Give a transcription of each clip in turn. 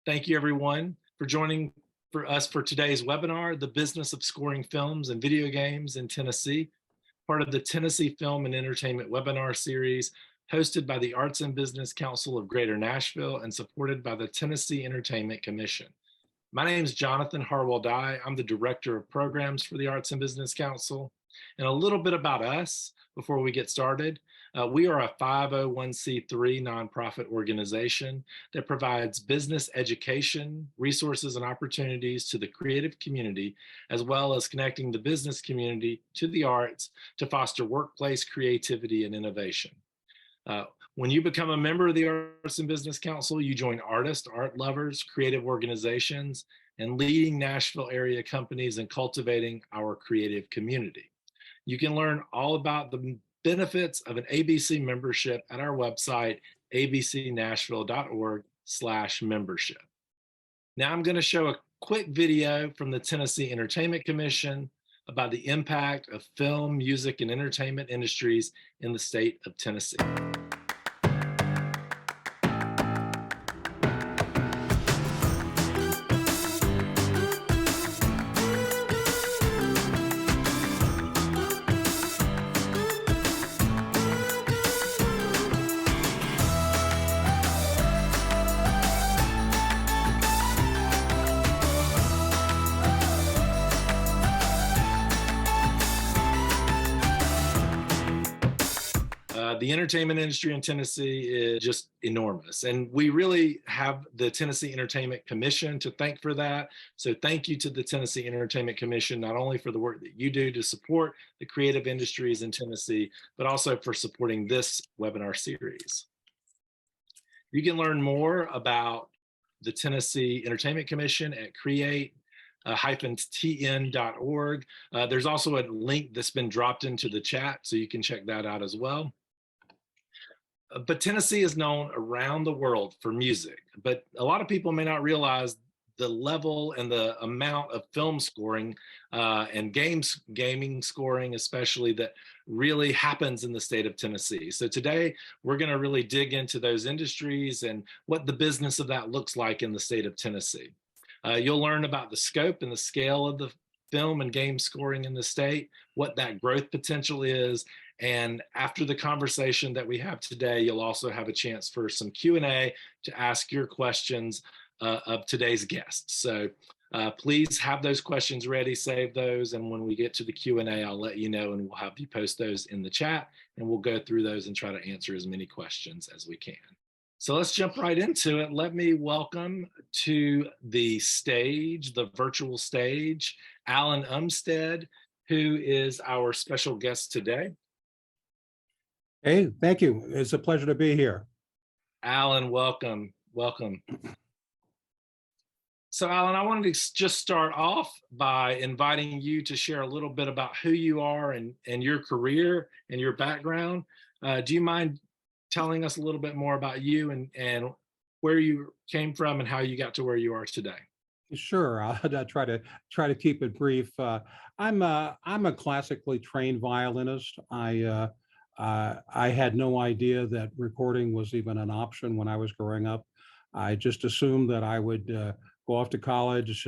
Thank you, everyone, for joining us for today's webinar, The Business of Scoring Films and Video Games in Tennessee, part of the Tennessee Film and Entertainment webinar series hosted by the Arts and Business Council of Greater Nashville and supported by the Tennessee Entertainment Commission. My name is Jonathan Harwell-Dye. I'm the Director of Programs for the Arts and Business Council. And a little bit about us before we get started. We are a 501c3 nonprofit organization that provides business education, resources, and opportunities to the creative community, as well as connecting the business community to the arts to foster workplace creativity and innovation. When you become a member of the Arts and Business Council, you join artists, art lovers, creative organizations, and leading Nashville area companies in cultivating our creative community. You can learn all about the benefits of an ABC membership at our website, abcnashville.org/membership. Now I'm going to show a quick video from the Tennessee Entertainment Commission about the impact of film, music, and entertainment industries in the state of Tennessee. The entertainment industry in Tennessee is just enormous, and we really have the Tennessee Entertainment Commission to thank for that. So thank you to the Tennessee Entertainment Commission, not only for the work that you do to support the creative industries in Tennessee, but also for supporting this webinar series. You can learn more about the Tennessee Entertainment Commission at create-tn.org. There's also a link that's been dropped into the chat, so you can check that out as well. But Tennessee is known around the world for music, but a lot of people may not realize the level and the amount of film scoring and gaming scoring, especially, that really happens in the state of Tennessee. So today, we're going to really dig into those industries and what the business of that looks like in the state of Tennessee. You'll learn about the scope and the scale of the film and game scoring in the state, what that growth potential is, and after the conversation that we have today, you'll also have a chance for some Q&A to ask your questions of today's guests. So please have those questions ready, save those, and when we get to the Q&A, I'll let you know, and we'll have you post those in the chat, and we'll go through those and try to answer as many questions as we can. So let's jump right into it. Let me welcome to the stage, the virtual stage, Alan Umstead, who is our special guest today. Hey, thank you. It's a pleasure to be here. Alan, welcome, welcome. So Alan, I wanted to just start off by inviting you to share a little bit about who you are and your career and your background. Do you mind telling us a little bit more about you and where you came from and how you got to where you are today? Sure, I'll try to keep it brief. I'm a classically trained violinist. I had no idea that recording was even an option when I was growing up. I just assumed that I would go off to college,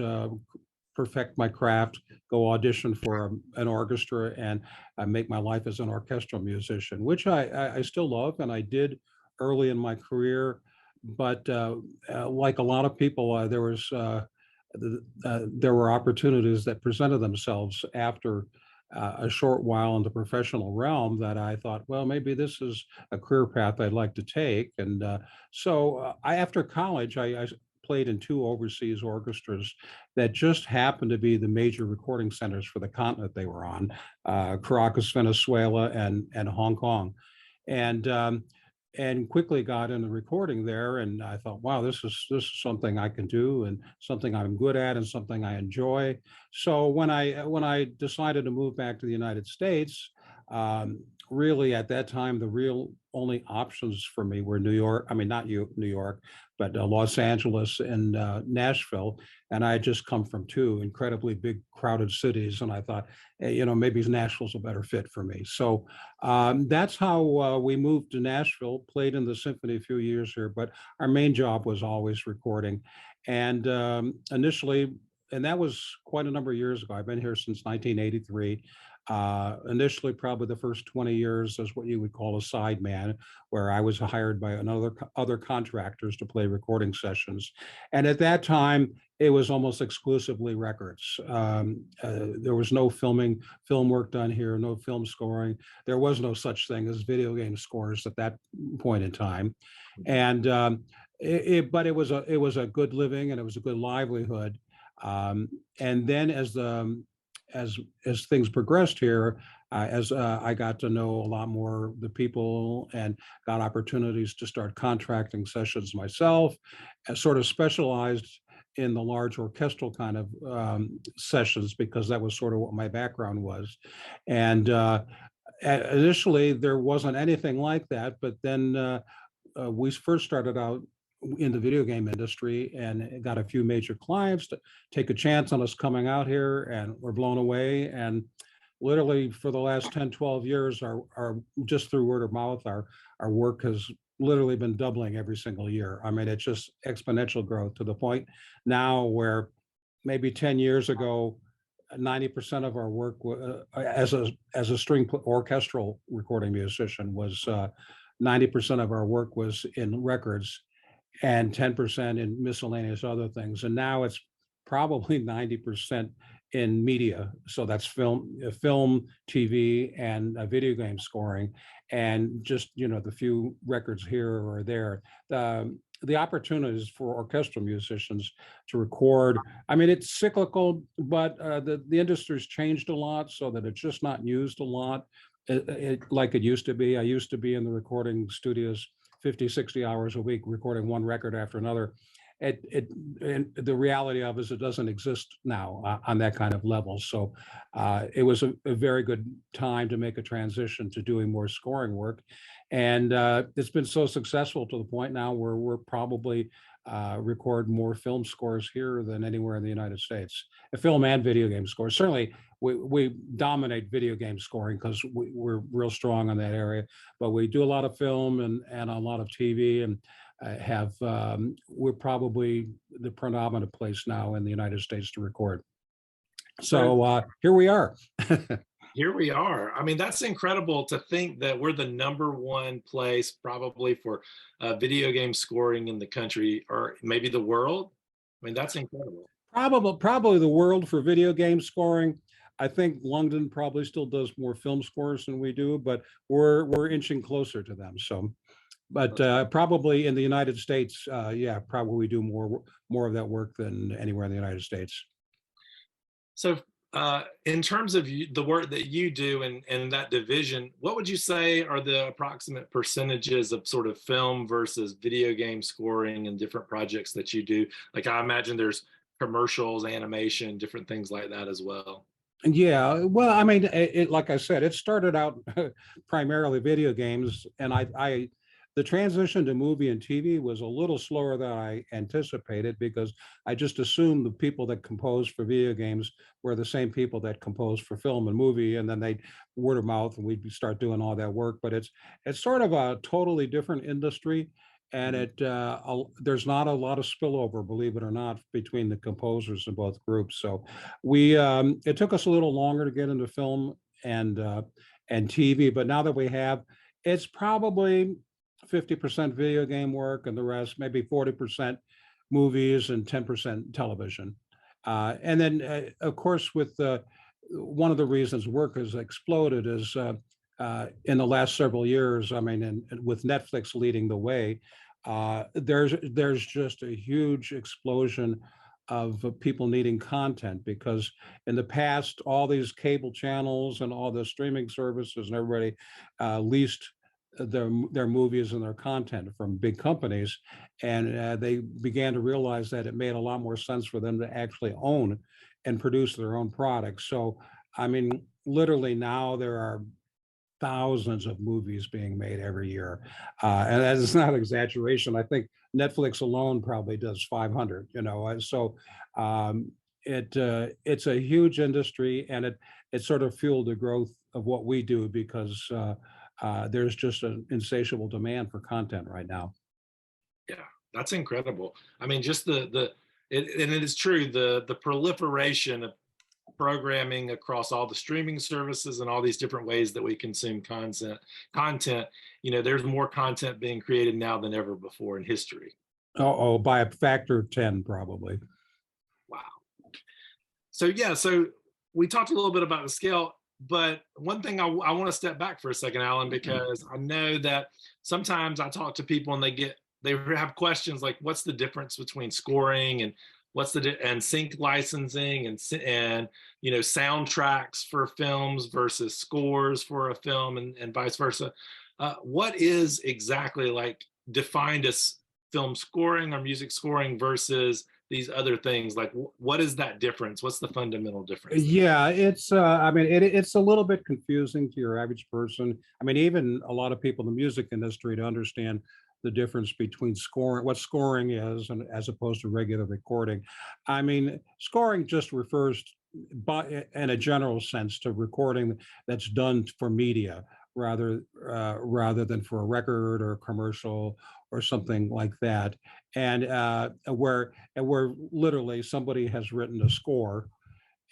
perfect my craft, go audition for an orchestra, and make my life as an orchestral musician, which I still love, and I did early in my career. But like a lot of people, there were opportunities that presented themselves after a short while in the professional realm that I thought, well, maybe this is a career path I'd like to take. And so after college, I played in 2 overseas orchestras that just happened to be the major recording centers for the continent they were on, Caracas, Venezuela, and Hong Kong. And quickly got into recording there, and I thought, wow, this is something I can do and something I'm good at and something I enjoy. So when I decided to move back to the United States, really at that time the real only options for me were New York. I mean, not New York, but Los Angeles and Nashville. And I had just come from two incredibly big, crowded cities, and I thought, hey, maybe Nashville's a better fit for me. So that's how we moved to Nashville. Played in the symphony a few years here, but our main job was always recording. And initially, and that was quite a number of years ago. I've been here since 1983. Initially, probably the first 20 years as what you would call a sideman, where I was hired by other contractors to play recording sessions. And at that time, it was almost exclusively records. There was no film work done here, no film scoring. There was no such thing as video game scores at that point in time. And but it was a good living, and it was a good livelihood. And then as things progressed here, as I got to know a lot more of the people and got opportunities to start contracting sessions myself, sort of specialized in the large orchestral kind of sessions, because that was sort of what my background was. And initially there wasn't anything like that, but then we first started out in the video game industry and got a few major clients to take a chance on us coming out here, and we're blown away. And literally for the last 10, 12 years, our just through word of mouth, our work has literally been doubling every single year. I mean, it's just exponential growth to the point now where maybe 10 years ago, 90% of our work as a string orchestral recording musician was 90% of our work was in records and 10% in miscellaneous other things. And now it's probably 90% in media. So that's film, TV, and video game scoring, and just, the few records here or there. The opportunities for orchestral musicians to record, I mean, it's cyclical, but the industry's changed a lot so that it's just not used a lot like it used to be. I used to be in the recording studios 50, 60 hours a week, recording one record after another. And the reality of it is it doesn't exist now on that kind of level. So it was a very good time to make a transition to doing more scoring work. And it's been so successful to the point now where we're probably record more film scores here than anywhere in the United States. Film and video game scores. Certainly, we dominate video game scoring because we're real strong on that area. But we do a lot of film and a lot of TV, and we're probably the predominant place now in the United States to record. So here we are. Here we are. I mean, that's incredible to think that we're the #1 place probably for video game scoring in the country, or maybe the world. I mean, that's incredible. Probably the world for video game scoring. I think London probably still does more film scores than we do, but we're inching closer to them. So, but probably in the United States, yeah, probably we do more of that work than anywhere in the United States. So, in terms of the work that you do in that division, what would you say are the approximate percentages of sort of film versus video game scoring and different projects that you do? Like, I imagine there's commercials, animation, different things like that as well. Yeah, well, I mean, like I said, it started out primarily video games, and the transition to movie and TV was a little slower than I anticipated, because I just assumed the people that compose for video games were the same people that compose for film and movie, and then they word of mouth and we'd start doing all that work. But it's sort of a totally different industry, and there's not a lot of spillover, believe it or not, between the composers in both groups. So it took us a little longer to get into film and TV, but now that we have, it's probably 50% video game work, and the rest, maybe 40% movies and 10% television. And then, of course, with one of the reasons work has exploded is in the last several years, I mean, and with Netflix leading the way, there's just a huge explosion of people needing content, because in the past, all these cable channels and all the streaming services and everybody leased their movies and their content from big companies, and they began to realize that it made a lot more sense for them to actually own and produce their own products. So, I mean, literally now there are thousands of movies being made every year. And that is not an exaggeration. I think Netflix alone probably does 500, so it's a huge industry, and it sort of fueled the growth of what we do because there's just an insatiable demand for content right now. Yeah, that's incredible. I mean, just and it is true, the proliferation of programming across all the streaming services and all these different ways that we consume content, there's more content being created now than ever before in history. Oh, by a factor of 10, probably. Wow. So yeah, so we talked a little bit about the scale, but one thing I want to step back for a second, Alan, because I know that sometimes I talk to people and they have questions like, what's the difference between scoring and and sync licensing and soundtracks for films versus scores for a film and vice versa. What is exactly like defined as film scoring or music scoring versus these other things? Like, what is that difference? What's the fundamental difference there? Yeah, I mean, it's a little bit confusing to your average person. I mean, even a lot of people in the music industry to understand the difference between scoring, what scoring is, and as opposed to regular recording. I mean, scoring just refers, in a general sense, to recording that's done for media rather than for a record or a commercial or something like that. And where literally somebody has written a score,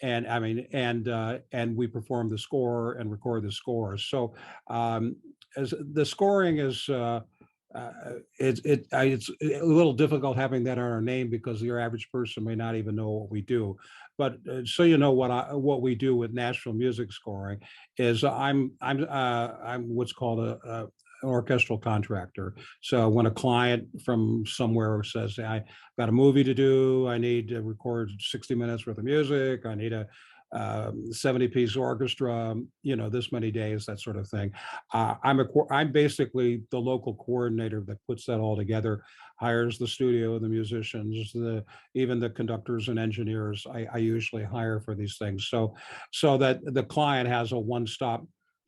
and I mean, and we perform the score and record the score. So as the scoring is, it's a little difficult having that on our name because your average person may not even know what we do. But so what we do with Nashville music scoring is I'm what's called an orchestral contractor. So when a client from somewhere says, I got a movie to do, I need to record 60 minutes worth of music, I need a 70-piece orchestra, this many days, that sort of thing. I'm basically the local coordinator that puts that all together, hires the studio, the musicians, even the conductors and engineers. I usually hire for these things, so that the client has a one-stop,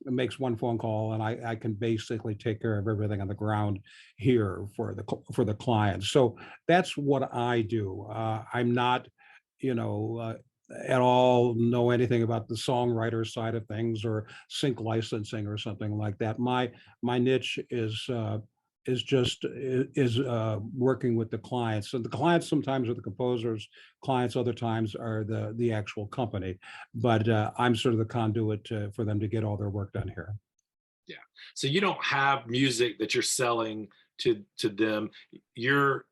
makes one phone call, and I can basically take care of everything on the ground here for the client. So that's what I do. I'm not, at all know anything about the songwriter side of things or sync licensing or something like that. My niche is working with the clients. So the clients sometimes are the composers, clients other times are the actual company, but I'm sort of the conduit for them to get all their work done here. Yeah. So you don't have music that you're selling to them. You're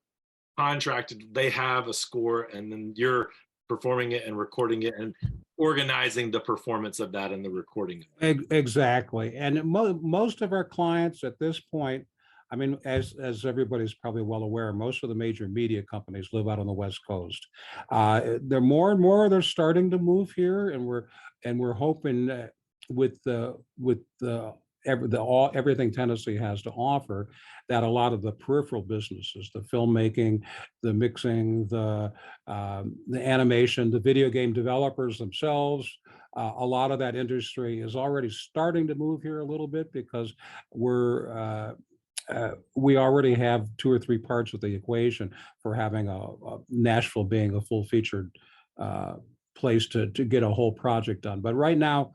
contracted. They have a score, and then you're performing it and recording it and organizing the performance of that and the recording of it. Exactly. And most of our clients at this point, I mean, as everybody's probably well aware, most of the major media companies live out on the West Coast. They're more and more, they're starting to move here, and we're hoping with everything Tennessee has to offer, that a lot of the peripheral businesses, the filmmaking, the mixing, the animation, the video game developers themselves, a lot of that industry is already starting to move here a little bit because we already have two or three parts of the equation for having a Nashville being a full featured place to get a whole project done. But right now,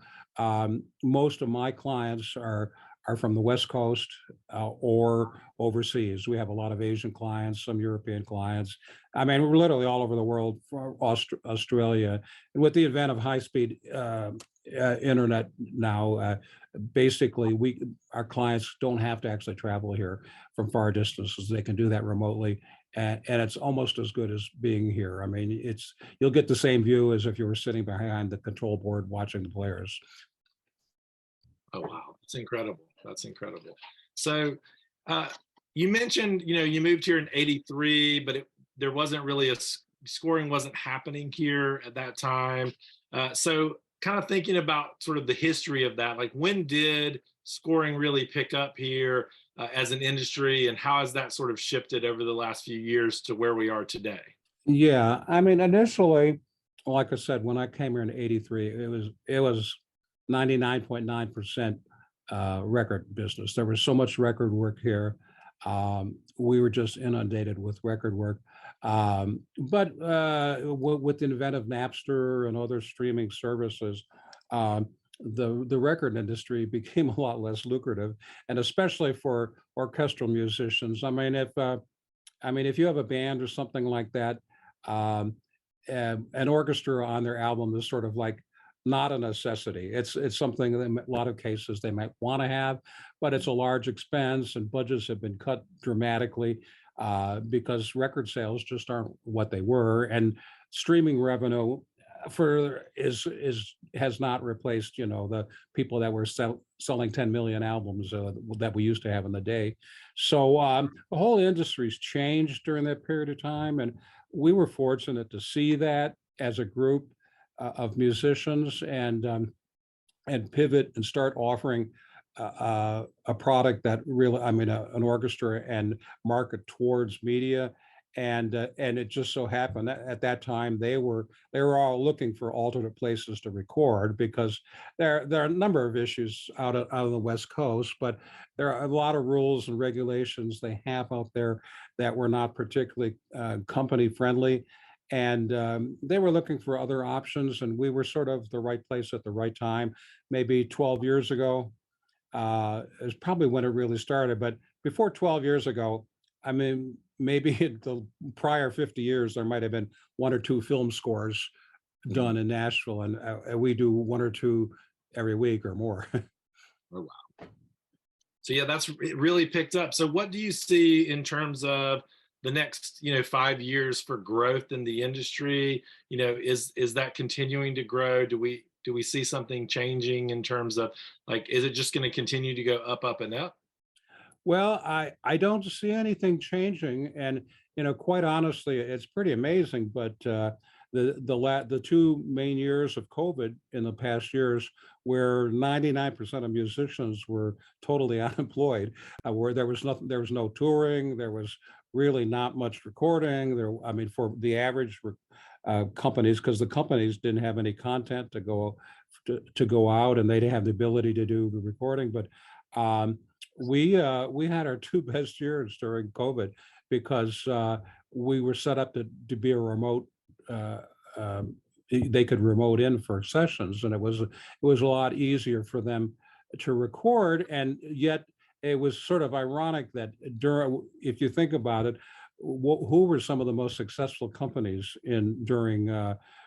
most of my clients are from the West Coast or overseas. We have a lot of Asian clients, some European clients. I mean, we're literally all over the world, from Australia. And with the advent of high-speed internet now, basically our clients don't have to actually travel here from far distances. They can do that remotely. And it's almost as good as being here. I mean, you'll get the same view as if you were sitting behind the control board watching the players. Oh, wow. That's incredible. That's incredible. So you mentioned, you moved here in 83, but there wasn't really scoring wasn't happening here at that time. So kind of thinking about sort of the history of that, like when did scoring really pick up here as an industry, and how has that sort of shifted over the last few years to where we are today? Yeah, I mean, initially, like I said, when I came here in '83, it was 99.9% record business. There was so much record work here. We were just inundated with record work. But with the advent of Napster and other streaming services, the record industry became a lot less lucrative, and especially for orchestral musicians. I mean, if you have a band or something like that, um, an orchestra on their album is sort of like not a necessity. It's something that in a lot of cases they might want to have, but it's a large expense, and budgets have been cut dramatically because record sales just aren't what they were, and streaming revenue for is has not replaced, you know, the people that were selling 10 million albums that we used to have in the day. So the whole industry's changed during that period of time, and we were fortunate to see that as a group of musicians, and pivot and start offering a product that really, I mean, an orchestra, and market towards media. And it just so happened that at that time they were all looking for alternate places to record, because there are a number of issues out of the West Coast, but there are a lot of rules and regulations they have out there that were not particularly company friendly. And they were looking for other options, and we were sort of the right place at the right time. Maybe 12 years ago is probably when it really started. But before 12 years ago, I mean, maybe in the prior 50 years, there might have been one or two film scores Mhm. done in Nashville, and we do one or two every week or more. Oh, wow. So yeah, it really picked up. So what do you see in terms of the next, 5 years for growth in the industry? Is that continuing to grow? Do we see something changing in terms of, like, is it just going to continue to go up, up, and up? Well, I don't see anything changing, and quite honestly, it's pretty amazing. But the 2 main years of COVID in the past years, where 99% of musicians were totally unemployed, where there was no touring, there was really not much recording. I mean, for the average companies, because the companies didn't have any content to go out, and they didn't have the ability to do the recording. But um, we had our two best years during COVID, because we were set up to be a remote. Uh, they could remote in for sessions, and it was a lot easier for them to record. And yet, it was sort of ironic that if you think about it, who were some of the most successful companies during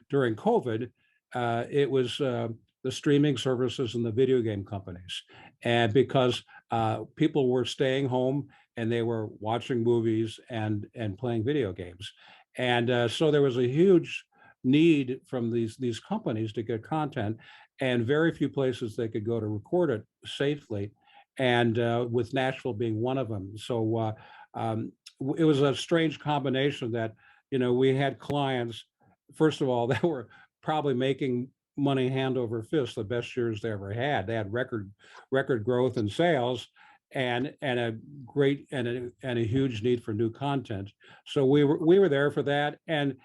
COVID? It was the streaming services and the video game companies, and because people were staying home and they were watching movies and playing video games, and so there was a huge need from these companies to get content, and very few places they could go to record it safely, and with Nashville being one of them. So it was a strange combination that we had clients, first of all, that were probably making money hand over fist, the best years they ever had. They had record growth in sales, and a great and a huge need for new content. So we were there for that. And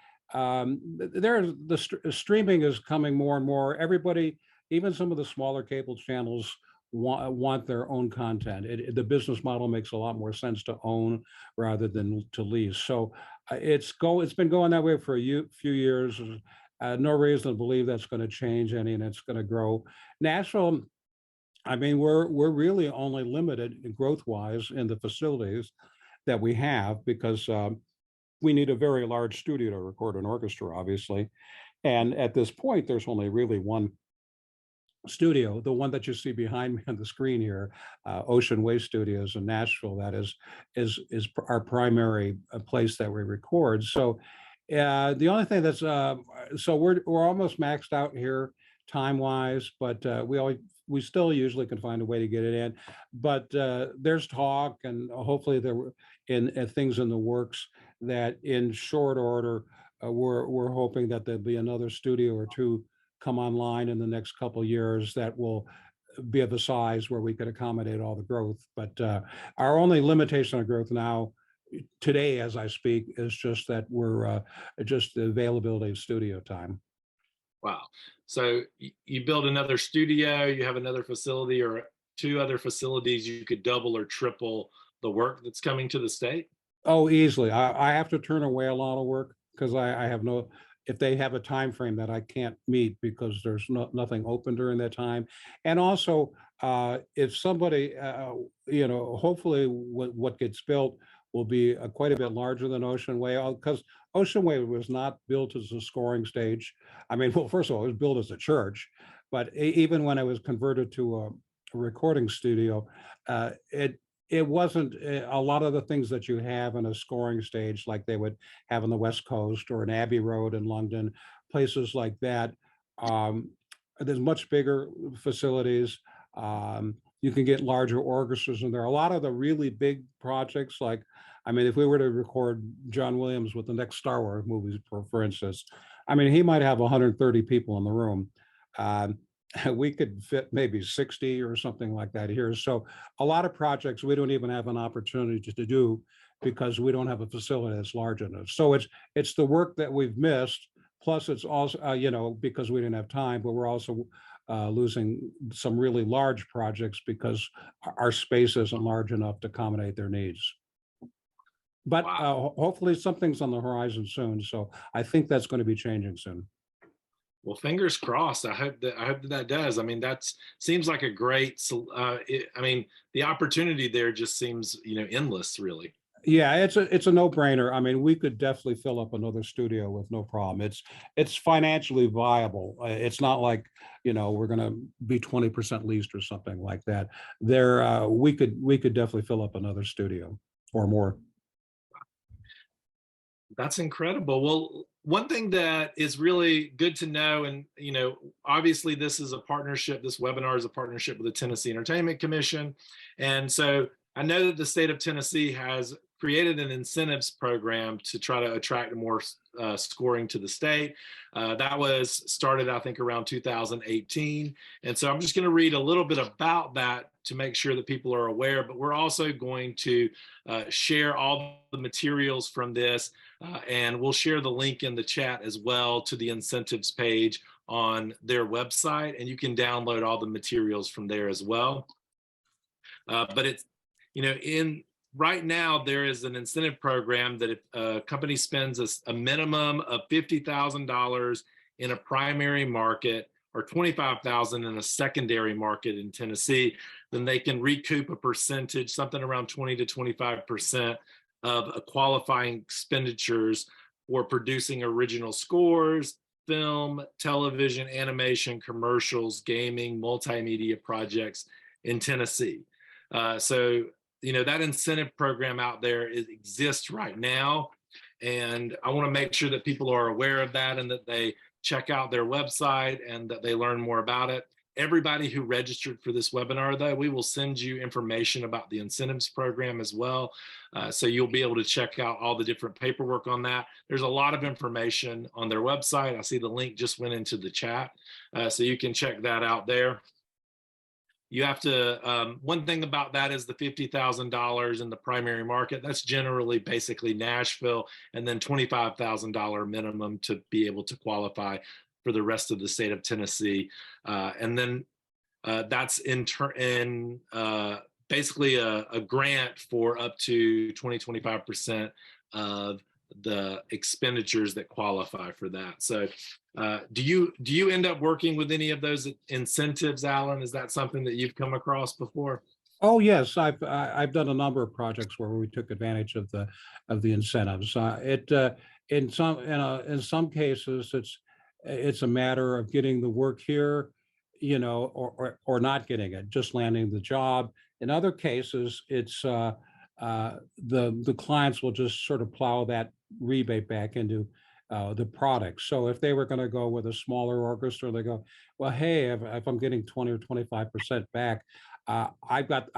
streaming is coming more and more. Everybody, even some of the smaller cable channels, want their own content. The business model makes a lot more sense to own rather than to lease. So it's been going that way for few years. No reason to believe that's going to change any, and it's going to grow. Nashville, I mean, we're really only limited growth wise in the facilities that we have, because we need a very large studio to record an orchestra, obviously. And at this point, there's only really one studio, the one that you see behind me on the screen here, Ocean Way Studios in Nashville. That is our primary place that we record. So the only thing so we're almost maxed out here time wise, but we still usually can find a way to get it in. But there's talk, and hopefully there were in things in the works, that in short order we're hoping that there'll be another studio or two come online in the next couple of years that will be of a size where we could accommodate all the growth. But our only limitation on growth now, today as I speak, is just that we're just the availability of studio time. Wow. So you build another studio, you have another facility, or two other facilities, you could double or triple the work that's coming to the state? Oh, easily. I have to turn away a lot of work because I have no, if they have a time frame that I can't meet because there's nothing open during that time. And also, if somebody, hopefully what gets built will be quite a bit larger than Ocean Way, because Ocean Way was not built as a scoring stage. I mean, well, first of all, it was built as a church, but even when it was converted to a recording studio, it wasn't a lot of the things that you have in a scoring stage like they would have on the West Coast or in Abbey Road in London, places like that. Um, there's much bigger facilities. You can get larger orchestras in there. A lot of the really big projects, like, I mean, if we were to record John Williams with the next Star Wars movies, for instance, I mean, he might have 130 people in the room. Um, we could fit maybe 60 or something like that here. So a lot of projects we don't even have an opportunity to do because we don't have a facility that's large enough. So it's the work that we've missed. Plus, it's also because we didn't have time, but we're also losing some really large projects because our space isn't large enough to accommodate their needs. But Wow. hopefully something's on the horizon soon. So I think that's going to be changing soon. Well, fingers crossed. I hope that does. I mean, that's seems like a great. I mean, the opportunity there just seems endless, really. Yeah, it's a no-brainer. I mean, we could definitely fill up another studio with no problem. It's financially viable. It's not like, we're gonna be 20% leased or something like that. We could definitely fill up another studio or more. That's incredible. Well, one thing that is really good to know, and obviously this is a partnership, this webinar is a partnership with the Tennessee Entertainment Commission. And so I know that the state of Tennessee has created an incentives program to try to attract more scoring to the state. That was started, I think, around 2018. And so I'm just going to read a little bit about that to make sure that people are aware, but we're also going to share all the materials from this, and we'll share the link in the chat as well to the incentives page on their website, and you can download all the materials from there as well. But it's, in right now, there is an incentive program that if a company spends a minimum of $50,000 in a primary market or $25,000 in a secondary market in Tennessee, then they can recoup a percentage, something around 20 to 25% of a qualifying expenditures for producing original scores, film, television, animation, commercials, gaming, multimedia projects in Tennessee. So that incentive program out there exists right now. And I want to make sure that people are aware of that and that they check out their website and that they learn more about it. Everybody who registered for this webinar, though, we will send you information about the incentives program as well. So you'll be able to check out all the different paperwork on that. There's a lot of information on their website. I see the link just went into the chat. So you can check that out there. You have to, one thing about that is the $50,000 in the primary market. That's generally basically Nashville, and then $25,000 minimum to be able to qualify for the rest of the state of Tennessee. And then that's basically a grant for up to 25% of the expenditures that qualify for that. So do you end up working with any of those incentives, Alan? Is that something that you've come across before? Oh yes, I've done a number of projects where we took advantage of the incentives. In some cases it's a matter of getting the work here, or not getting it, just landing the job. In other cases, it's the clients will just sort of plow that rebate back into the product. So if they were going to go with a smaller orchestra, they go, well, hey, if I'm getting 20 or 25% back, I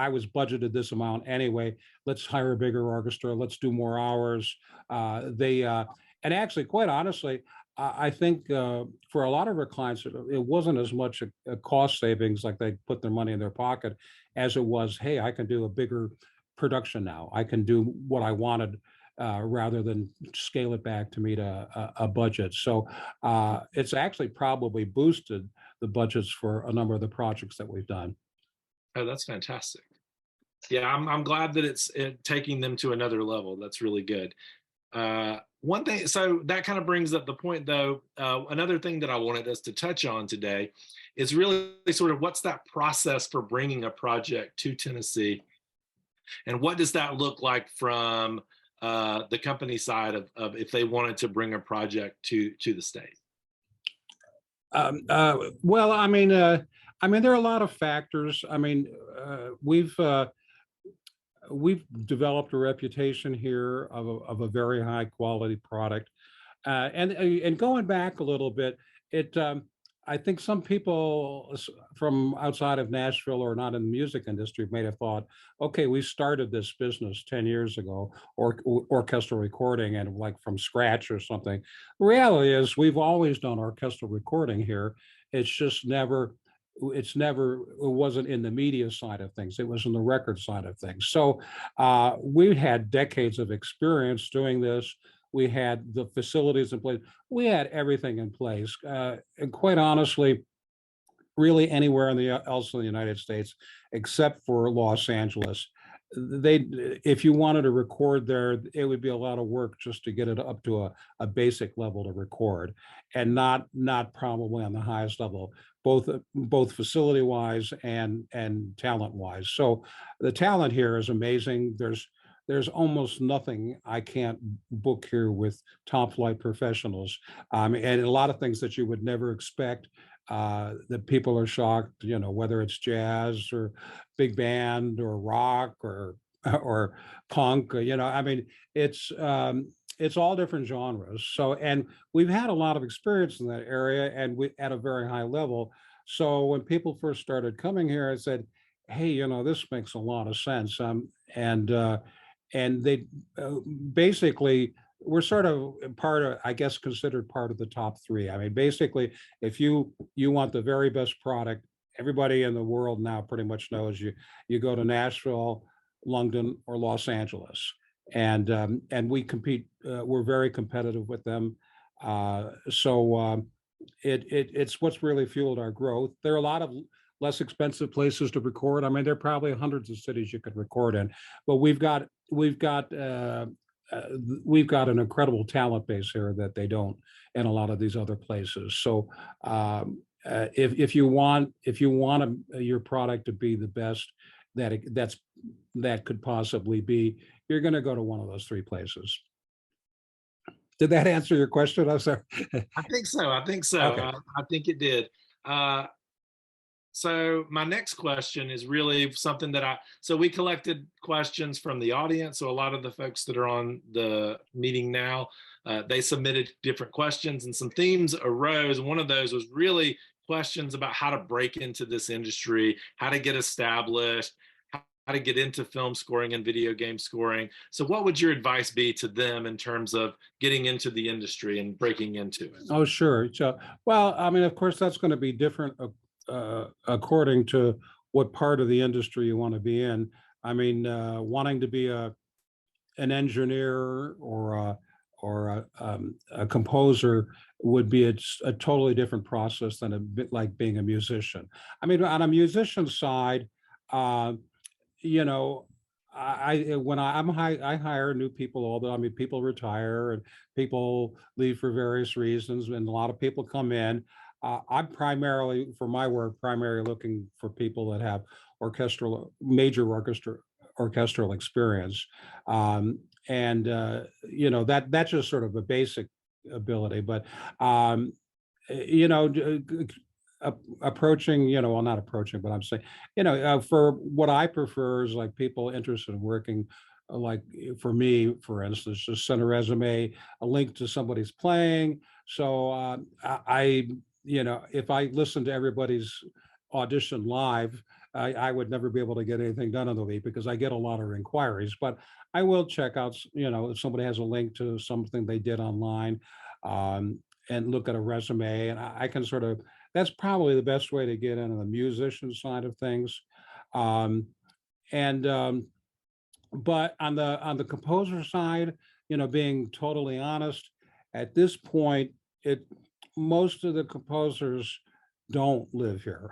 was budgeted this amount anyway. Let's hire a bigger orchestra. Let's do more hours. And actually, quite honestly, I think for a lot of our clients, it wasn't as much a cost savings, like they put their money in their pocket, as it was, hey, I can do a bigger production now. I can do what I wanted rather than scale it back to meet a budget. So it's actually probably boosted the budgets for a number of the projects that we've done. Oh, that's fantastic. Yeah, I'm glad that taking them to another level. That's really good. One thing, so that kind of brings up the point, though. Another thing that I wanted us to touch on today is really sort of what's that process for bringing a project to Tennessee, and what does that look like from the company side of if they wanted to bring a project to the state. Well, I mean, there are a lot of factors. I mean, we've developed a reputation here of a very high quality product. And going back a little bit, it I think some people from outside of Nashville or not in the music industry may have thought, okay, we started this business 10 years ago, or orchestral recording, and like from scratch or something. The reality is we've always done orchestral recording here. It's just never it wasn't in the media side of things. It was in the record side of things. So we had decades of experience doing this. We had the facilities in place. We had everything in place. And quite honestly, really anywhere in else in the United States, except for Los Angeles, they if you wanted to record there, it would be a lot of work just to get it up to a basic level to record, and not probably on the highest level, both facility wise and talent wise. So the talent here is amazing. There's almost nothing I can't book here with top flight professionals, and a lot of things that you would never expect. That people are shocked, you know, whether it's jazz or big band or rock or punk. You know, I mean, it's all different genres. So, and we've had a lot of experience in that area, and we at a very high level. So when people first started coming here, I said, "Hey, you know, this makes a lot of sense." And they basically we're sort of part of, I guess, considered part of the top three. I mean, basically, if you want the very best product, everybody in the world now pretty much knows you go to Nashville, London, or Los Angeles, and we compete. We're very competitive with them. It's what's really fueled our growth. There are a lot of less expensive places to record. I mean, there are probably hundreds of cities you could record in, but we've got an incredible talent base here that they don't in a lot of these other places. So if you want your product to be the best that could possibly be, you're going to go to one of those three places. Did that answer your question? I'm sorry. I think so. I think so. Okay. I think it did. So my next question is really something so we collected questions from the audience. So a lot of the folks that are on the meeting now, they submitted different questions, and some themes arose. One of those was really questions about how to break into this industry, how to get established, how to get into film scoring and video game scoring. So what would your advice be to them in terms of getting into the industry and breaking into it? Oh, sure. So, well, I mean, of course, that's going to be different according to what part of the industry you want to be in. I mean, wanting to be an engineer or a composer would be a totally different process than a bit like being a musician. I mean, on a musician side, you know, I hire new people all the. I mean, people retire and people leave for various reasons, and a lot of people come in. I'm primarily, for my work, primarily looking for people that have major orchestral experience, and you know, that's just sort of a basic ability. But you know, approaching, you know, well, not approaching, but I'm saying, you know, for what I prefer is like people interested in working, like for me, for instance, just send a resume, a link to somebody's playing. So you know, if I listen to everybody's audition live, I would never be able to get anything done in the week because I get a lot of inquiries. But I will check out, you know, if somebody has a link to something they did online, and look at a resume, and I can sort of, that's probably the best way to get into the musician side of things. Um, and but on the composer side, you know, being totally honest, at this point, it most of the composers don't live here.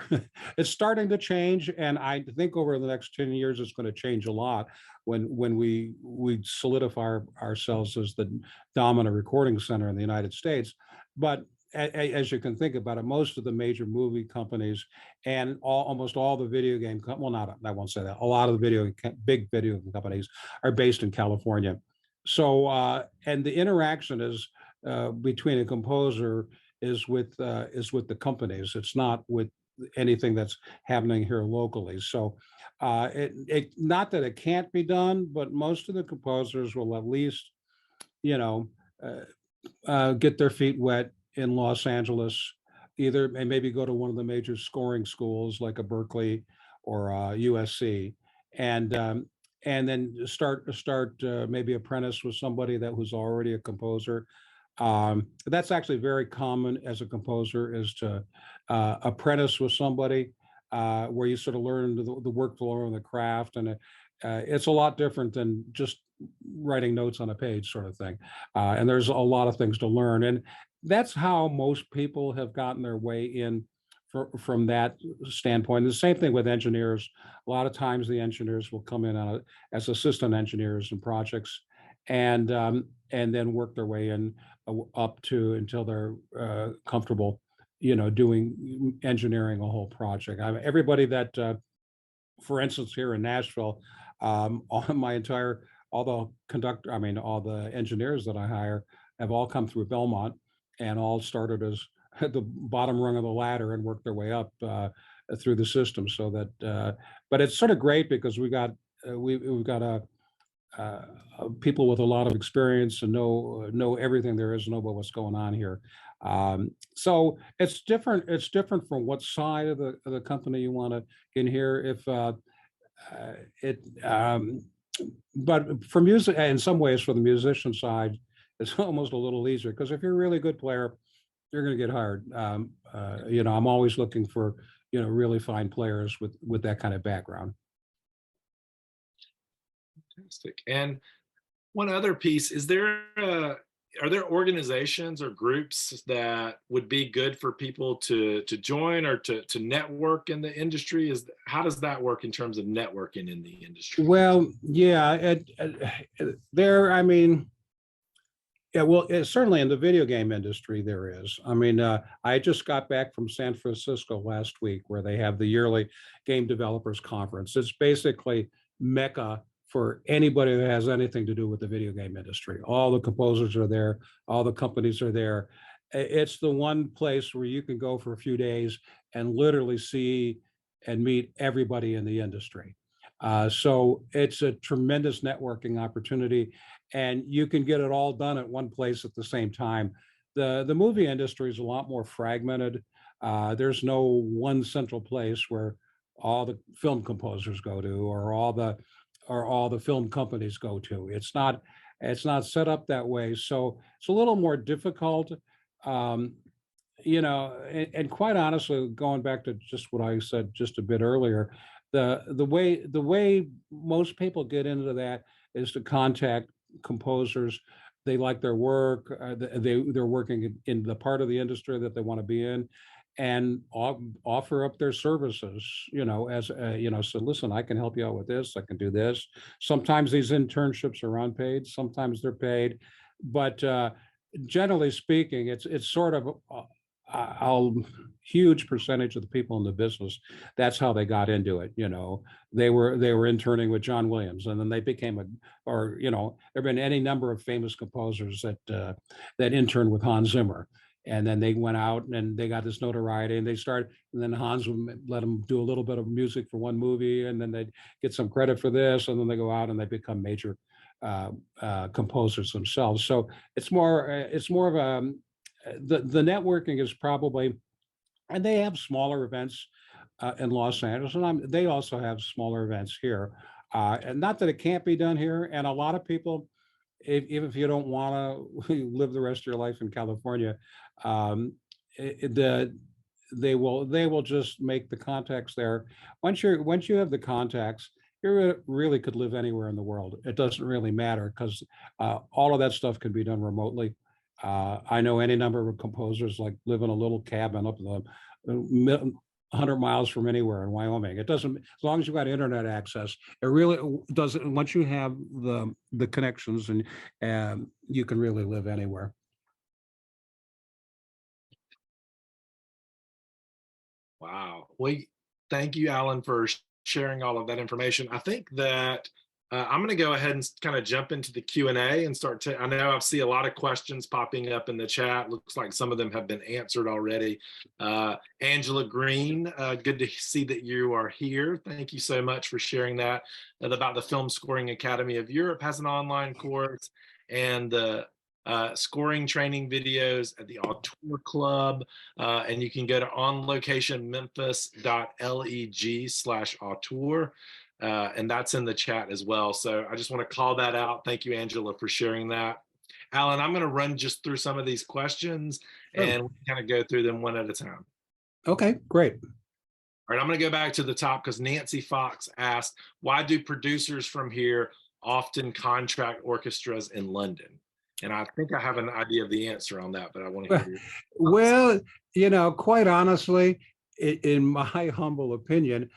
It's starting to change, and I think over the next 10 years, it's going to change a lot when we solidify ourselves as the dominant recording center in the United States. But as you can think about it, most of the major movie companies and almost all the video game, well, not I won't say that. A lot of the big video companies are based in California. So, and the interaction is between a composer is with the companies. It's not with anything that's happening here locally. So, it not that it can't be done, but most of the composers will at least, you know, uh, get their feet wet in Los Angeles, either and maybe go to one of the major scoring schools like a Berkeley or USC, and and then start maybe apprentice with somebody that who's already a composer. That's actually very common as a composer is to apprentice with somebody where you sort of learn the workflow and the craft, and it's a lot different than just writing notes on a page sort of thing. And there's a lot of things to learn, and that's how most people have gotten their way in from that standpoint. The same thing with engineers. A lot of times the engineers will come in as assistant engineers in projects, and then work their way in up to until they're comfortable, doing engineering a whole project. Everybody that, for instance, here in Nashville, all the all the engineers that I hire have all come through Belmont and all started as at the bottom rung of the ladder and worked their way up through the system. So that, but it's sort of great because we've got people with a lot of experience and know everything there is to know about what's going on here. So it's different. It's different from what side of the company you want to get in here. If it, but for music, in some ways, for the musician side, it's almost a little easier because if you're a really good player, you're going to get hired. I'm always looking for really fine players with that kind of background. Fantastic. And one other piece, are there organizations or groups that would be good for people to join or to network in the industry? How does that work in terms of networking in the industry? Well, yeah, there. I mean, yeah, well, certainly in the video game industry, there is. I mean, I just got back from San Francisco last week where they have the yearly Game Developers Conference. It's basically Mecca for anybody that has anything to do with the video game industry. All the composers are there, all the companies are there. It's the one place where you can go for a few days and literally see and meet everybody in the industry. So it's a tremendous networking opportunity, and you can get it all done at one place at the same time. The movie industry is a lot more fragmented. There's no one central place where all the film composers go to, or all the film companies go to. It's not set up that way. So it's a little more difficult. Um, and quite honestly, going back to just what I said just a bit earlier, the way most people get into that is to contact composers. They like their work. They're working in the part of the industry that they want to be in, and offer up their services. As so listen, I can help you out with this. I can do this. Sometimes these internships are unpaid. Sometimes they're paid, but generally speaking, it's sort of a huge percentage of the people in the business. That's how they got into it. They were interning with John Williams, and then they became there've been any number of famous composers that interned with Hans Zimmer. And then they went out and they got this notoriety, and and then Hans would let them do a little bit of music for one movie, and then they'd get some credit for this, and then they go out and they become major composers themselves. So it's more of the networking is probably, and they have smaller events in Los Angeles, and they also have smaller events here. And not that it can't be done here. And a lot of people, even if you don't want to live the rest of your life in California, um, they will just make the contacts there. Once you have the contacts, you really could live anywhere in the world. It doesn't really matter because all of that stuff can be done remotely. I know any number of composers like live in a little cabin up in the 100 miles from anywhere in Wyoming. It doesn't, as long as you've got internet access, it really doesn't, once you have the connections and you can really live anywhere. Wow. Well, thank you, Alan, for sharing all of that information. I think that I'm going to go ahead and kind of jump into the Q&A and start to, I know I see a lot of questions popping up in the chat. Looks like some of them have been answered already. Angela Green, good to see that you are here. Thank you so much for sharing that about the Film Scoring Academy of Europe has an online course, and the scoring training videos at the Auteur Club. And you can go to onlocationmemphis.leg/auteur. And that's in the chat as well. So I just want to call that out. Thank you, Angela, for sharing that. Alan, I'm going to run just through some of these questions and we kind of go through them one at a time. Okay, great. All right, I'm going to go back to the top because Nancy Fox asked, why do producers from here often contract orchestras in London? And I think I have an idea of the answer on that, but I want to hear you. Well, quite honestly, in my humble opinion,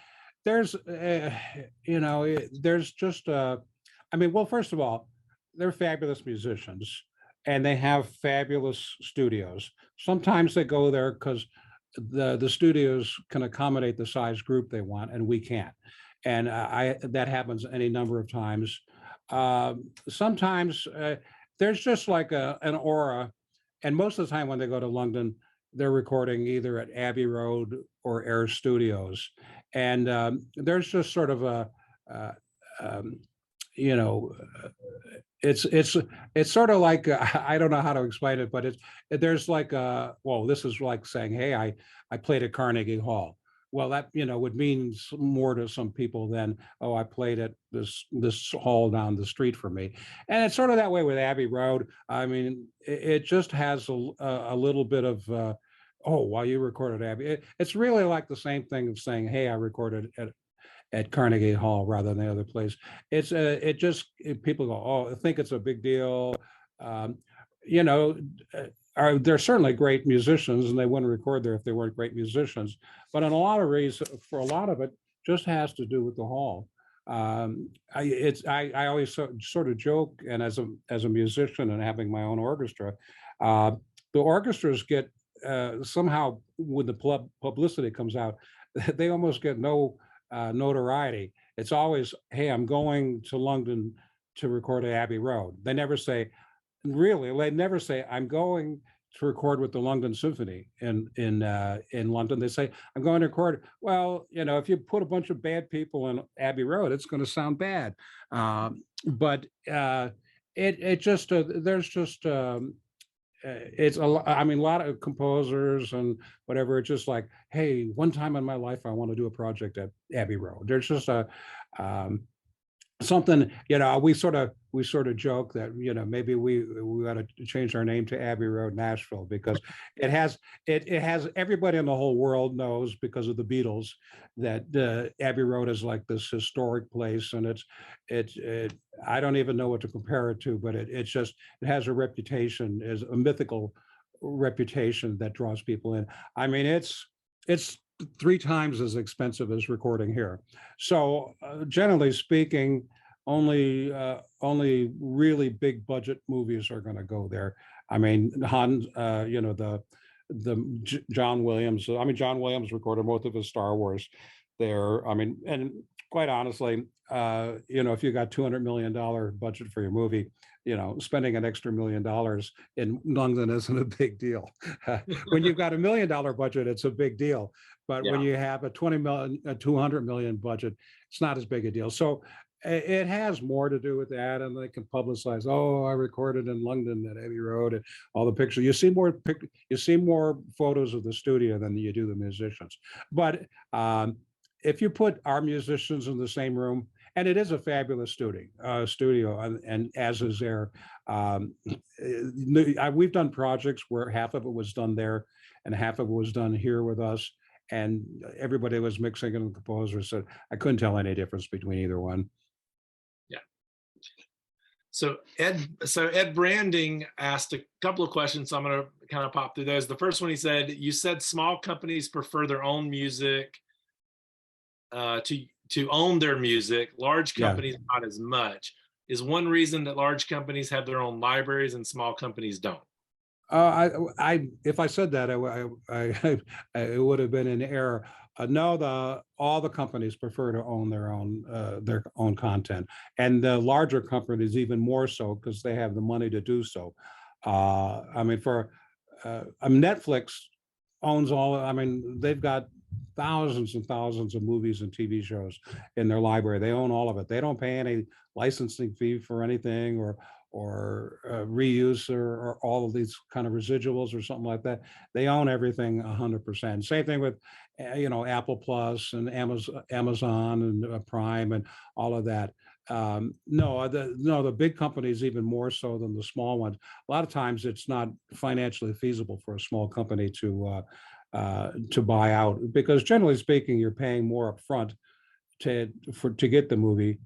there's, there's just, well, first of all, they're fabulous musicians and they have fabulous studios. Sometimes they go there because the studios can accommodate the size group they want and we can't. And that happens any number of times. Sometimes there's just like an aura. And most of the time when they go to London, they're recording either at Abbey Road or Air Studios. And there's just sort of a, it's sort of like, I don't know how to explain it, but there's like, well, this is like saying, hey, I played at Carnegie Hall. Well, that, would mean more to some people than, oh, I played at this hall down the street from me. And it's sort of that way with Abbey Road. I mean, it just has a little bit of, oh, well, you recorded Abbey. It's really like the same thing of saying, hey, I recorded at Carnegie Hall rather than the other place. It's people go, oh, I think it's a big deal. They're certainly great musicians and they wouldn't record there if they weren't great musicians. But in a lot of reasons, for a lot of it, just has to do with the hall. I always sort of joke, and as a musician and having my own orchestra, the orchestras get somehow when the publicity comes out, they almost get no notoriety. It's always, hey, I'm going to London to record at Abbey Road. They never say, they never say, I'm going to record with the London Symphony in London. They say, I'm going to record. Well, if you put a bunch of bad people in Abbey Road, it's going to sound bad. But it just there's just it's a lot of composers and whatever. It's just like, hey, one time in my life, I want to do a project at Abbey Road. There's just a something, we sort of joke that, maybe we got to change our name to Abbey Road, Nashville, because it has everybody in the whole world knows because of the Beatles that Abbey Road is like this historic place, and I don't even know what to compare it to, but it has a reputation, as a mythical reputation that draws people in. I mean, it's 3 times as expensive as recording here. So generally speaking, only really big budget movies are going to go there. I mean, the John Williams. I mean, John Williams recorded most of his Star Wars there. I mean, and quite honestly, if you got $200 million budget for your movie, spending an extra $1 million in London isn't a big deal. When you've got $1 million budget, it's a big deal. But when you have a 200 million budget, it's not as big a deal. So it has more to do with that, and they can publicize, oh, I recorded in London at Abbey Road, and all the pictures. You see more photos of the studio than you do the musicians. But if you put our musicians in the same room, and it is a fabulous studio, and as is there. We've done projects where half of it was done there, and half of it was done here with us. And everybody was mixing, and the composer said, I couldn't tell any difference between either one. Yeah. Ed Branding asked a couple of questions. So I'm going to kind of pop through those. The first one, he said, you said small companies prefer their own music to own their music. Large Yeah. companies not as much. Is one reason that large companies have their own libraries and small companies don't? If I said that, it would have been an error. No, all the companies prefer to own their own content, and the larger companies even more so because they have the money to do so. I mean, Netflix owns all. I mean, they've got thousands and thousands of movies and TV shows in their library. They own all of it. They don't pay any licensing fee for anything or reuse or all of these kind of residuals or something like that. They own everything 100%. Same thing with Apple Plus and Amazon and Prime and all of that. No, the big companies even more so than the small ones. A lot of times it's not financially feasible for a small company to buy out because generally speaking, you're paying more upfront to get the movie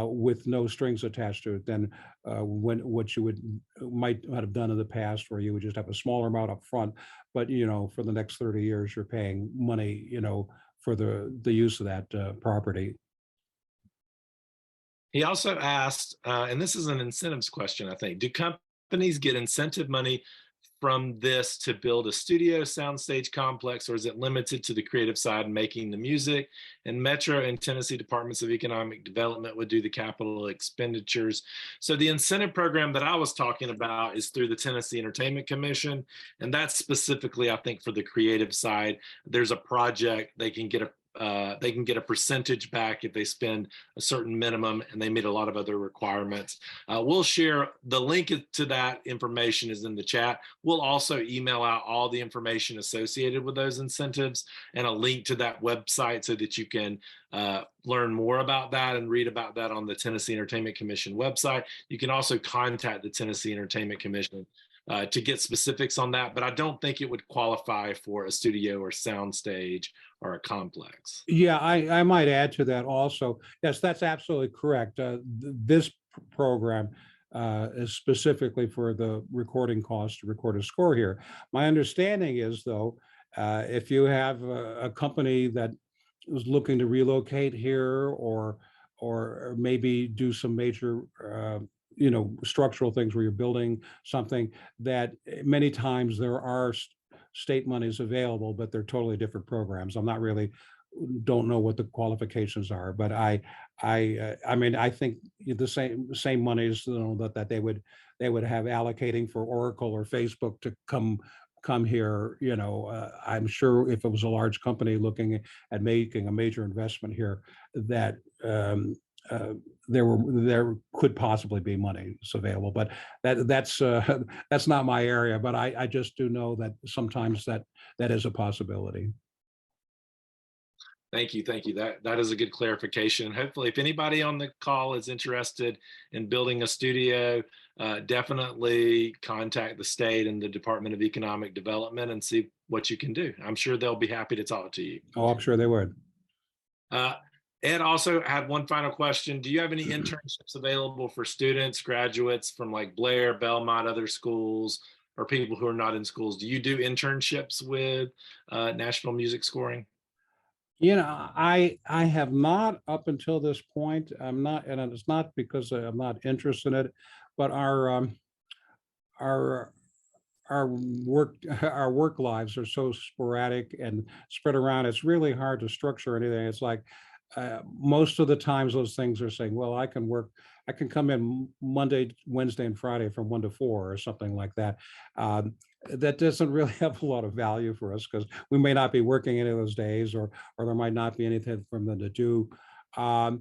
with no strings attached to it than what you might have done in the past, where you would just have a smaller amount up front, but for the next 30 years you're paying money, for the use of that property. He also asked, and this is an incentives question, I think, do companies get incentive money from this to build a studio soundstage complex, or is it limited to the creative side making the music? And Metro and Tennessee Departments of Economic Development would do the capital expenditures. So the incentive program that I was talking about is through the Tennessee Entertainment Commission, and that's specifically, I think, for the creative side. There's a project they can get a percentage back if they spend a certain minimum and they meet a lot of other requirements. We'll share the link to that information is in the chat. We'll also email out all the information associated with those incentives and a link to that website so that you can learn more about that and read about that on the Tennessee Entertainment Commission website. You can also contact the Tennessee Entertainment Commission to get specifics on that, but I don't think it would qualify for a studio or soundstage or a complex. Yeah, I might add to that also. Yes, that's absolutely correct. This program is specifically for the recording cost to record a score here. My understanding is, though, if you have a company that is looking to relocate here or maybe do some major structural things where you're building something, that many times there are state monies available, but they're totally different programs. Don't know what the qualifications are, but I mean, I think the same monies that they would have allocating for Oracle or Facebook to come here. I'm sure if it was a large company looking at making a major investment here, that there could possibly be money available, but that's not my area. But I just do know that sometimes that is a possibility. Thank you. That is a good clarification. Hopefully, if anybody on the call is interested in building a studio, definitely contact the state and the Department of Economic Development and see what you can do. I'm sure they'll be happy to talk to you. Oh, I'm sure they would. Ed also had one final question. Do you have any internships available for students, graduates from like Blair, Belmont, other schools, or people who are not in schools? Do you do internships with Nashville Music Scoring? I have not up until this point. I'm not, and it's not because I'm not interested in it, but our work lives are so sporadic and spread around. It's really hard to structure anything. It's like most of the times those things are saying, well, I can come in Monday, Wednesday, and Friday from 1 to 4 or something like that. That doesn't really have a lot of value for us because we may not be working any of those days, or there might not be anything for them to do. I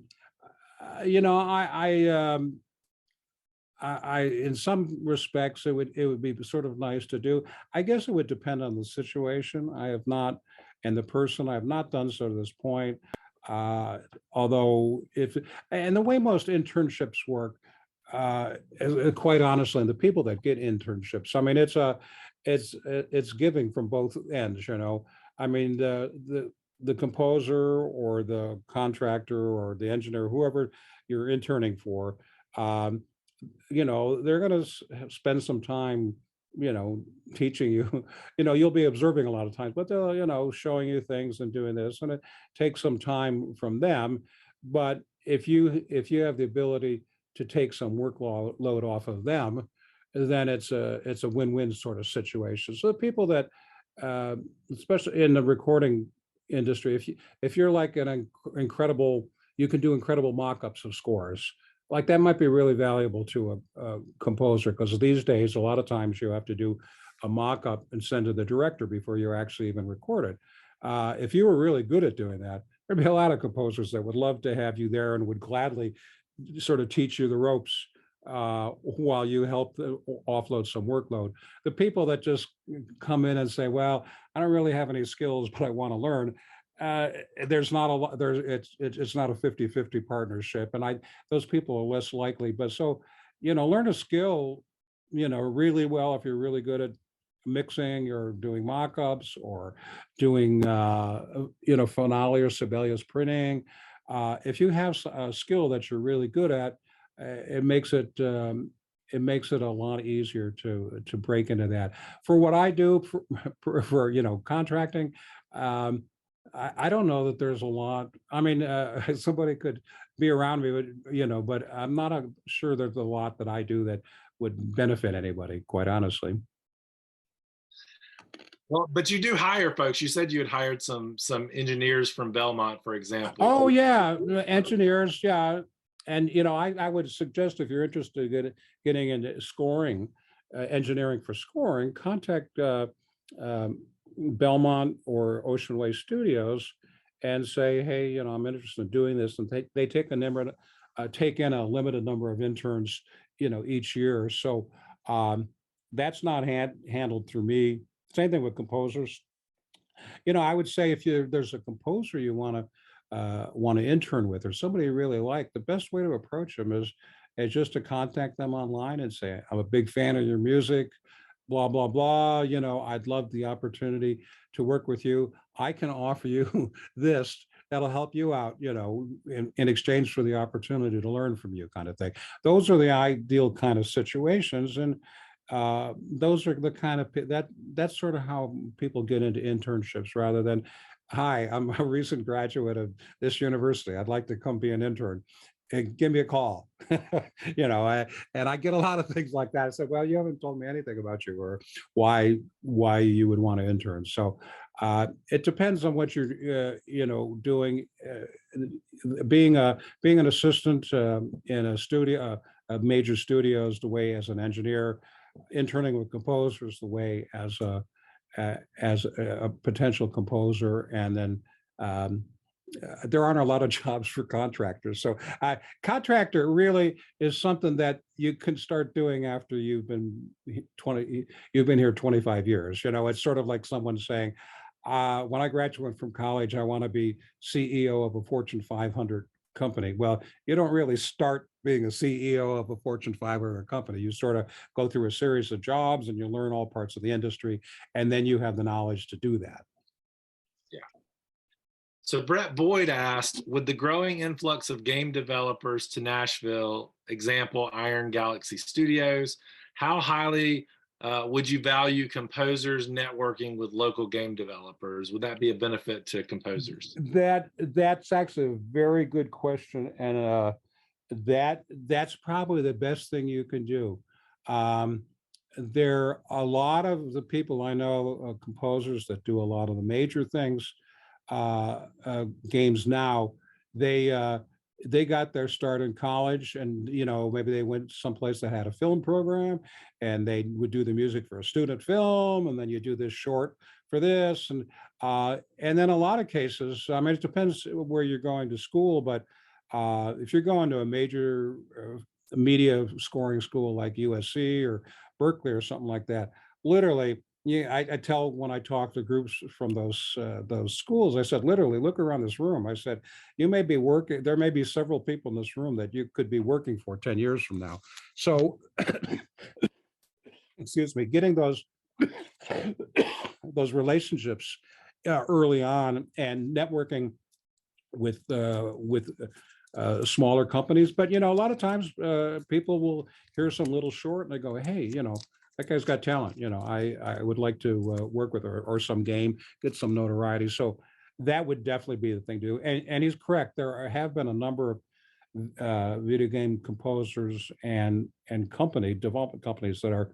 in some respects it would be sort of nice to do. I guess it would depend on the situation. I have not done so to this point. Although and the way most internships work, quite honestly, and the people that get internships, I mean, it's giving from both ends. I mean, the composer or the contractor or the engineer, whoever you're interning for, they're going to spend some time, teaching you. You'll be observing a lot of times, but they'll, showing you things and doing this, and it takes some time from them. But if you have the ability to take some load off of them, then it's a win-win sort of situation. So the people that, uh, especially in the recording industry, if you're like incredible, you can do incredible mock-ups of scores. Like that might be really valuable to a composer, because these days a lot of times you have to do a mock-up and send to the director before you actually even record it. If you were really good at doing that, there'd be a lot of composers that would love to have you there and would gladly sort of teach you the ropes while you help offload some workload. The people that just come in and say, "Well, I don't really have any skills, but I want to learn." Uh, there's not a lot. It's not a 50-50 partnership, and those people are less likely. But so, learn a skill, really well if you're really good at mixing or doing mock-ups or doing Finale or Sibelius printing. If you have a skill that you're really good at, it makes it a lot easier to break into that. For what I do for contracting, um, I don't know that there's a lot. I mean, somebody could be around me, but I'm not sure there's a lot that I do that would benefit anybody, quite honestly. Well, but you do hire folks. You said you had hired some engineers from Belmont, for example. Oh yeah, engineers, yeah. And I would suggest, if you're interested in getting into scoring, engineering for scoring, contact um, Belmont or Ocean Way Studios and say, hey, I'm interested in doing this. And they take in a limited number of interns, each year. So um, that's not handled through me. Same thing with composers. I would say, if there's a composer you want to intern with, or somebody you really like, the best way to approach them is just to contact them online and say, I'm a big fan of your music, blah blah blah. I'd love the opportunity to work with you. I can offer you this that'll help you out, in exchange for the opportunity to learn from you, kind of thing. Those are the ideal kind of situations. And those are the kind of that's sort of how people get into internships, rather than, hi, I'm a recent graduate of this university, I'd like to come be an intern and give me a call. And I get a lot of things like that. I said, well, you haven't told me anything about you, or why you would want to intern. So it depends on what you're doing. Being an assistant in a studio, major studios, the way as an engineer, interning with composers the way as a potential composer. And then there aren't a lot of jobs for contractors. So contractor really is something that you can start doing after you've been here 25 years. It's sort of like someone saying, when I graduate from college, I want to be CEO of a Fortune 500 company. Well, you don't really start being a CEO of a Fortune 500 company. You sort of go through a series of jobs and you learn all parts of the industry, and then you have the knowledge to do that. Yeah. So Brett Boyd asked, with the growing influx of game developers to Nashville, example, Iron Galaxy Studios, how highly would you value composers networking with local game developers? Would that be a benefit to composers? That's actually a very good question, and that's probably the best thing you can do. Um, there are a lot of the people I know, composers that do a lot of the major things, games now. They got their start in college, and maybe they went someplace that had a film program, and they would do the music for a student film, and then you do this short for this, and then a lot of cases. I mean, it depends where you're going to school, but if you're going to a major media scoring school like USC or Berkeley or something like that, literally, yeah, I tell, when I talk to groups from those schools, I said, literally, look around this room. I said, you may be working. There may be several people in this room that you could be working for 10 years from now. So, excuse me, getting those those relationships early on, and networking with smaller companies. But a lot of times people will hear some little short and they go, "Hey, that guy's got talent. I would like to work with, or some game, get some notoriety." So that would definitely be the thing to do. And he's correct. Have been a number of video game composers and company development companies that are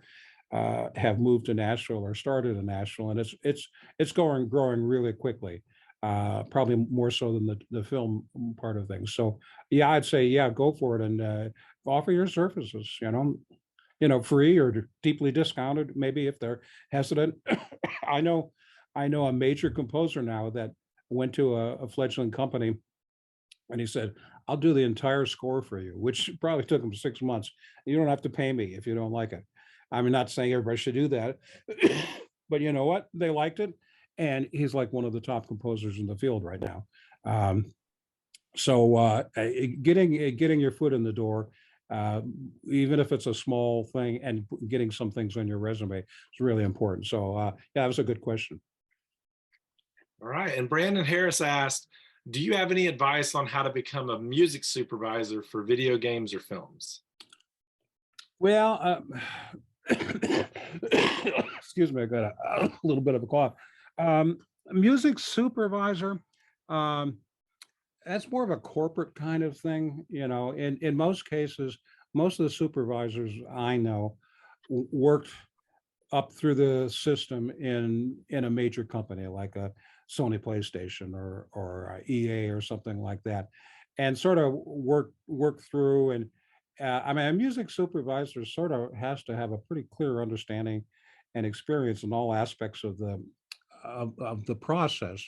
have moved to Nashville or started in Nashville, and it's growing really quickly. Probably more so than the film part of things. So yeah, I'd say yeah, go for it and offer your services. Free or deeply discounted, maybe if they're hesitant. I know, I know a major composer now that went to a fledgling company and he said, "I'll do the entire score for you," which probably took him 6 months. You don't have to pay me if you don't like it. I'm not saying everybody should do that, but you know what? They liked it, and he's like one of the top composers in the field right now. Um, getting your foot in the door, uh, even if it's a small thing, and getting some things on your resume is really important. So yeah, that was a good question. All right. And Brandon Harris asked, do you have any advice on how to become a music supervisor for video games or films? Well, excuse me, I got a little bit of a cough. Music supervisor, um, that's more of a corporate kind of thing. In most cases, most of the supervisors I know worked up through the system in a major company like a Sony PlayStation or EA or something like that, and sort of work through. And I mean, a music supervisor sort of has to have a pretty clear understanding and experience in all aspects of the process.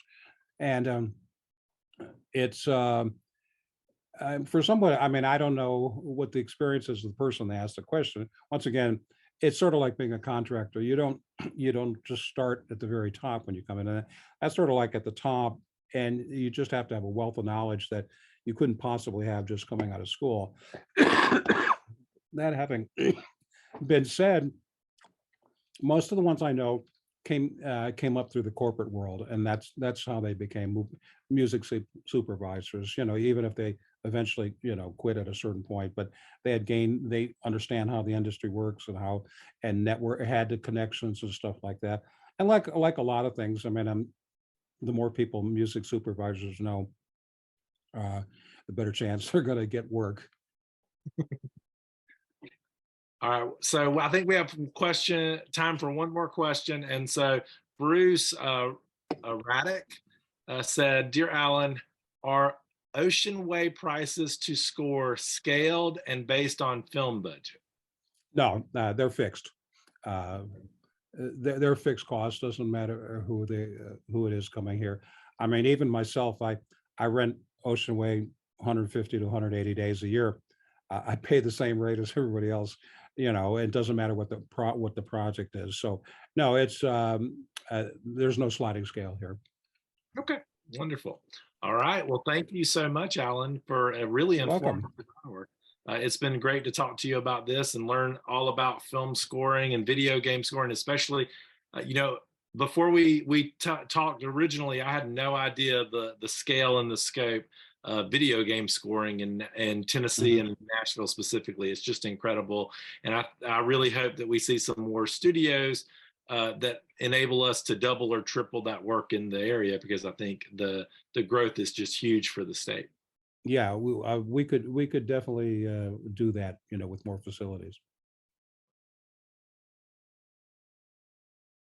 And it's for somebody, I mean, I don't know what the experience is of the person that asked the question. Once again, it's sort of like being a contractor. You don't just start at the very top when you come in. And that's sort of like at the top, and you just have to have a wealth of knowledge that you couldn't possibly have just coming out of school. That having been said, most of the ones I know came up through the corporate world, and that's how they became music supervisors. Even if they eventually quit at a certain point, but they understand how the industry works and how and network had the connections and stuff like that. And like a lot of things, I mean, the more people music supervisors know, uh, the better chance they're going to get work. All right. So I think we have time for one more question. And so Bruce Raddick said, Dear Alan, are ocean way prices to score scaled and based on film budget? No, they're fixed. Uh, they're fixed costs. Doesn't matter who it is coming here. I mean, even myself, I rent Ocean Way 150 to 180 days a year. I pay the same rate as everybody else. It doesn't matter what the project is. So no, it's there's no sliding scale here. Okay. Wonderful. All right. Well, thank you so much, Alan, for a really You're informative welcome. hour. It's been great to talk to you about this and learn all about film scoring and video game scoring, especially, you know, before we talked originally, I had no idea the scale and the scope of video game scoring in Tennessee Mhm. and Nashville specifically. It's just incredible, and I really hope that we see some more studios that enable us to double or triple that work in the area, because I think the growth is just huge for the state. Yeah, we could definitely do that. With more facilities.